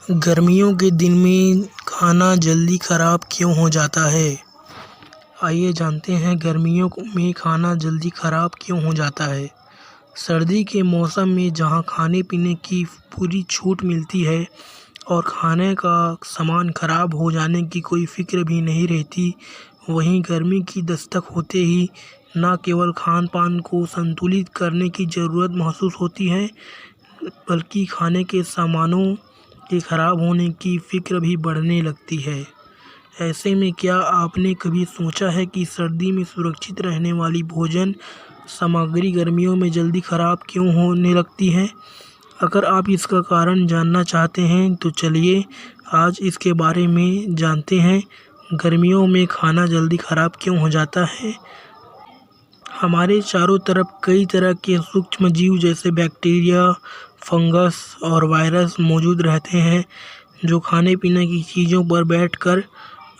गर्मियों के दिन में खाना जल्दी ख़राब क्यों हो जाता है? आइए जानते हैं गर्मियों में खाना जल्दी ख़राब क्यों हो जाता है। सर्दी के मौसम में जहां खाने पीने की पूरी छूट मिलती है और खाने का सामान ख़राब हो जाने की कोई फ़िक्र भी नहीं रहती, वहीं गर्मी की दस्तक होते ही न केवल खान पान को संतुलित करने की ज़रूरत महसूस होती है, बल्कि खाने के सामानों के ख़राब होने की फ़िक्र भी बढ़ने लगती है। ऐसे में क्या आपने कभी सोचा है कि सर्दी में सुरक्षित रहने वाली भोजन सामग्री गर्मियों में जल्दी ख़राब क्यों होने लगती है? अगर आप इसका कारण जानना चाहते हैं तो चलिए आज इसके बारे में जानते हैं। गर्मियों में खाना जल्दी ख़राब क्यों हो जाता है? हमारे चारों तरफ कई तरह के सूक्ष्म जीव जैसे बैक्टीरिया, फंगस और वायरस मौजूद रहते हैं, जो खाने पीने की चीज़ों पर बैठकर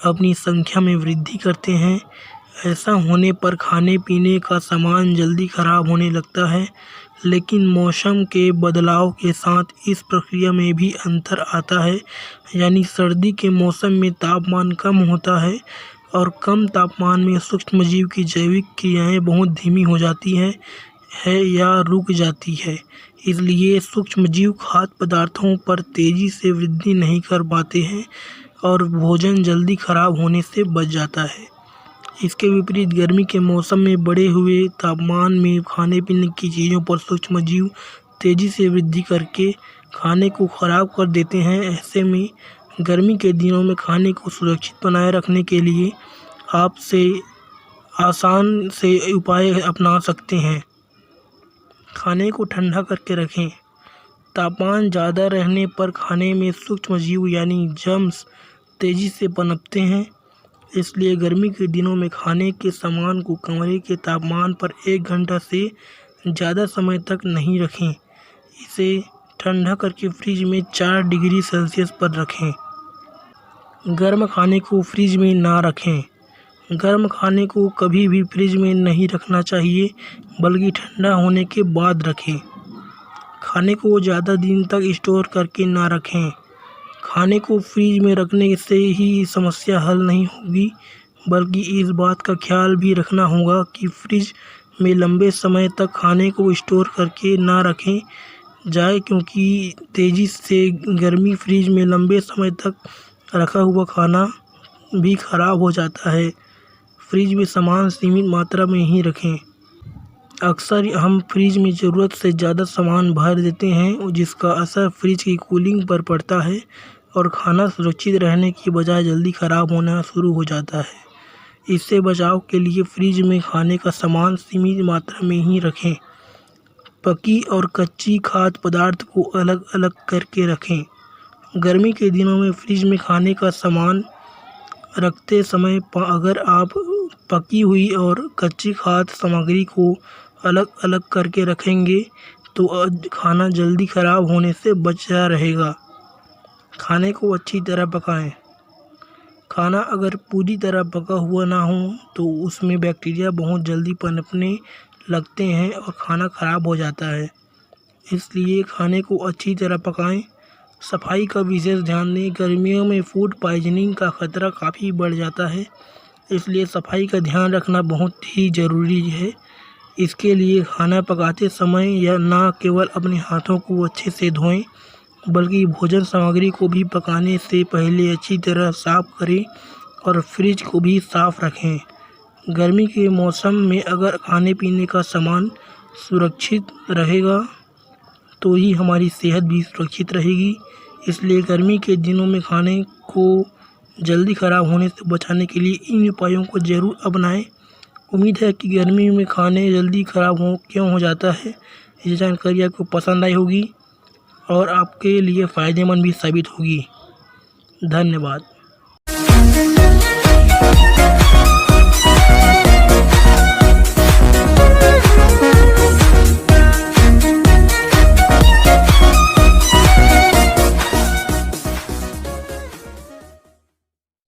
अपनी संख्या में वृद्धि करते हैं। ऐसा होने पर खाने पीने का सामान जल्दी ख़राब होने लगता है, लेकिन मौसम के बदलाव के साथ इस प्रक्रिया में भी अंतर आता है। यानी सर्दी के मौसम में तापमान कम होता है और कम तापमान में सूक्ष्मजीव की जैविक क्रियाएं बहुत धीमी हो जाती है या रुक जाती है। इसलिए सूक्ष्मजीव खाद्य पदार्थों पर तेज़ी से वृद्धि नहीं कर पाते हैं और भोजन जल्दी ख़राब होने से बच जाता है। इसके विपरीत गर्मी के मौसम में बढ़े हुए तापमान में खाने पीने की चीज़ों पर सूक्ष्मजीव तेज़ी से वृद्धि करके खाने को ख़राब कर देते हैं। ऐसे में गर्मी के दिनों में खाने को सुरक्षित बनाए रखने के लिए आप आसान से उपाय अपना सकते हैं। खाने को ठंडा करके रखें। तापमान ज़्यादा रहने पर खाने में सूक्ष्मजीव यानी जर्म्स तेज़ी से पनपते हैं। इसलिए गर्मी के दिनों में खाने के सामान को कमरे के तापमान पर 1 घंटा से ज़्यादा समय तक नहीं रखें। इसे ठंडा करके फ्रिज में 4 डिग्री सेल्सियस पर रखें। गर्म खाने को फ्रिज में ना रखें। गर्म खाने को कभी भी फ्रिज में नहीं रखना चाहिए, बल्कि ठंडा होने के बाद रखें। खाने को ज़्यादा दिन तक स्टोर करके ना रखें। खाने को फ्रिज में रखने से ही समस्या हल नहीं होगी, बल्कि इस बात का ख्याल भी रखना होगा कि फ्रिज में लंबे समय तक खाने को स्टोर करके ना रखें जाए, क्योंकि तेज़ी से गर्मी फ्रिज में लंबे समय तक रखा हुआ खाना भी ख़राब हो जाता है। फ्रिज में सामान सीमित मात्रा में ही रखें। अक्सर हम फ्रिज में ज़रूरत से ज़्यादा सामान भर देते हैं, जिसका असर फ्रिज की कूलिंग पर पड़ता है और खाना सुरक्षित रहने की बजाय जल्दी ख़राब होना शुरू हो जाता है। इससे बचाव के लिए फ्रिज में खाने का सामान सीमित मात्रा में ही रखें। पकी और कच्ची खाद्य पदार्थ को अलग अलग करके रखें। गर्मी के दिनों में फ्रिज में खाने का सामान रखते समय अगर आप पकी हुई और कच्ची खाद्य सामग्री को अलग अलग करके रखेंगे तो खाना जल्दी ख़राब होने से बचा रहेगा। खाने को अच्छी तरह पकाएं। खाना अगर पूरी तरह पका हुआ ना हो तो उसमें बैक्टीरिया बहुत जल्दी पनपने लगते हैं और खाना ख़राब हो जाता है। इसलिए खाने को अच्छी तरह पकाएं। सफाई का विशेष ध्यान दें। गर्मियों में फूड पॉइजनिंग का खतरा काफ़ी बढ़ जाता है, इसलिए सफाई का ध्यान रखना बहुत ही ज़रूरी है। इसके लिए खाना पकाते समय या ना केवल अपने हाथों को अच्छे से धोएं, बल्कि भोजन सामग्री को भी पकाने से पहले अच्छी तरह साफ़ करें और फ्रिज को भी साफ़ रखें। गर्मी के मौसम में अगर खाने पीने का सामान सुरक्षित रहेगा तो ही हमारी सेहत भी सुरक्षित रहेगी। इसलिए गर्मी के दिनों में खाने को जल्दी ख़राब होने से बचाने के लिए इन उपायों को ज़रूर अपनाएं। उम्मीद है कि गर्मी में खाने जल्दी ख़राब क्यों हो जाता है, ये जानकारी आपको पसंद आई होगी और आपके लिए फ़ायदेमंद भी साबित होगी। धन्यवाद।